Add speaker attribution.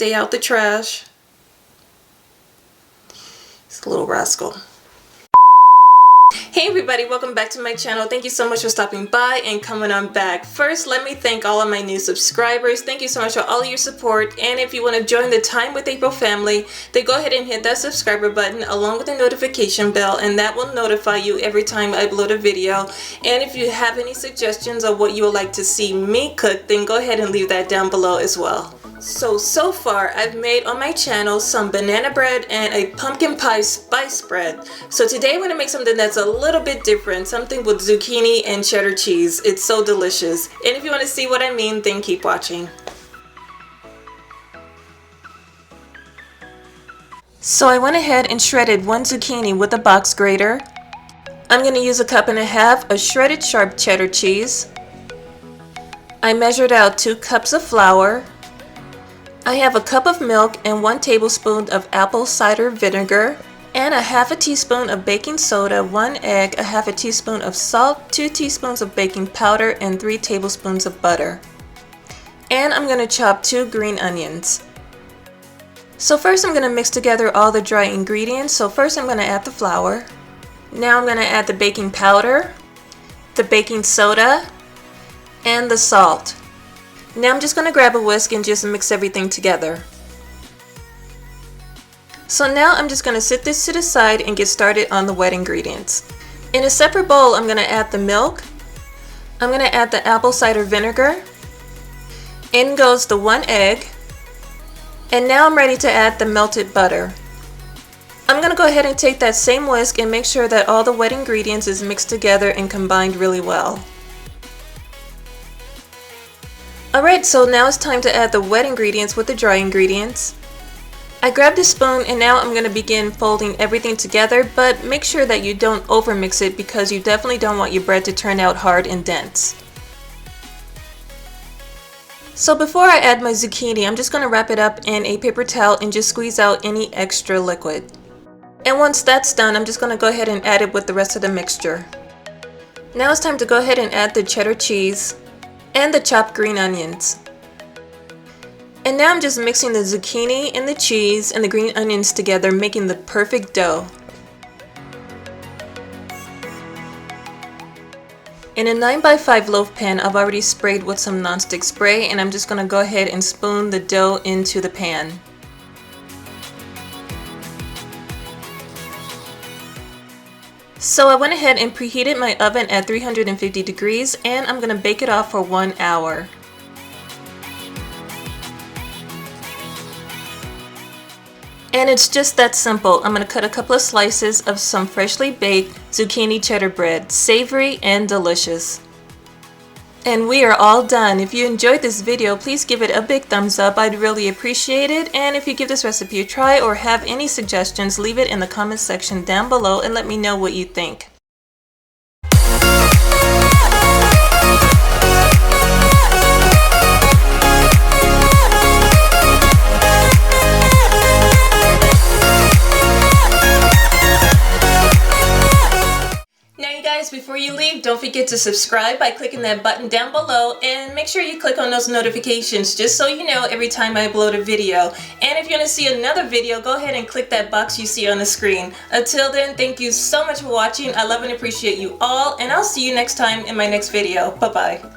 Speaker 1: stay out the trash. It's a little rascal. Hey everybody, welcome back to my channel. Thank you so much for stopping by and coming on back. First, let me thank all of my new subscribers. Thank you so much for all of your support. And if you want to join the Time with April family, then go ahead and hit that subscriber button along with the notification bell, and that will notify you every time I upload a video. And if you have any suggestions of what you would like to see me cook, then go ahead and leave that down below as well. So far I've made on my channel some banana bread and a pumpkin pie spice bread. So today I'm going to make something that's a little bit different, something with zucchini and cheddar cheese. It's so delicious. And if you want to see what I mean, then keep watching. So I went ahead and shredded one zucchini with a box grater. I'm going to use 1.5 cups of shredded sharp cheddar cheese. I measured out 2 cups of flour. I have 1 cup of milk and 1 tablespoon of apple cider vinegar, and 1/2 teaspoon of baking soda, 1 egg, 1/2 teaspoon of salt, 2 teaspoons of baking powder, and 3 tablespoons of butter. And I'm going to chop 2 green onions. So first I'm going to mix together all the dry ingredients. So first I'm going to add the flour. Now I'm going to add the baking powder, the baking soda, and the salt. Now I'm just going to grab a whisk and just mix everything together. So now I'm just going to set this to the side and get started on the wet ingredients. In a separate bowl, I'm going to add the milk. I'm going to add the apple cider vinegar. In goes the 1 egg. And now I'm ready to add the melted butter. I'm going to go ahead and take that same whisk and make sure that all the wet ingredients is mixed together and combined really well. Alright, so now it's time to add the wet ingredients with the dry ingredients. I grabbed a spoon and now I'm going to begin folding everything together, but make sure that you don't overmix it because you definitely don't want your bread to turn out hard and dense. So before I add my zucchini, I'm just going to wrap it up in a paper towel and just squeeze out any extra liquid. And once that's done, I'm just going to go ahead and add it with the rest of the mixture. Now it's time to go ahead and add the cheddar cheese and the chopped green onions. And now I'm just mixing the zucchini and the cheese and the green onions together, making the perfect dough. In a 9x5 loaf pan, I've already sprayed with some nonstick spray, and I'm just going to go ahead and spoon the dough into the pan. So I went ahead and preheated my oven at 350 degrees, and I'm going to bake it off for 1 hour. And it's just that simple. I'm going to cut a couple of slices of some freshly baked zucchini cheddar bread, savory and delicious. And we are all done. If you enjoyed this video, please give it a big thumbs up. I'd really appreciate it. And if you give this recipe a try or have any suggestions, leave it in the comment section down below and let me know what you think. Before you leave, don't forget to subscribe by clicking that button down below, and make sure you click on those notifications just so you know every time I upload a video. And if you want to see another video, go ahead and click that box you see on the screen. Until then, thank you so much for watching. I love and appreciate you all, and I'll see you next time in my next video. Bye bye.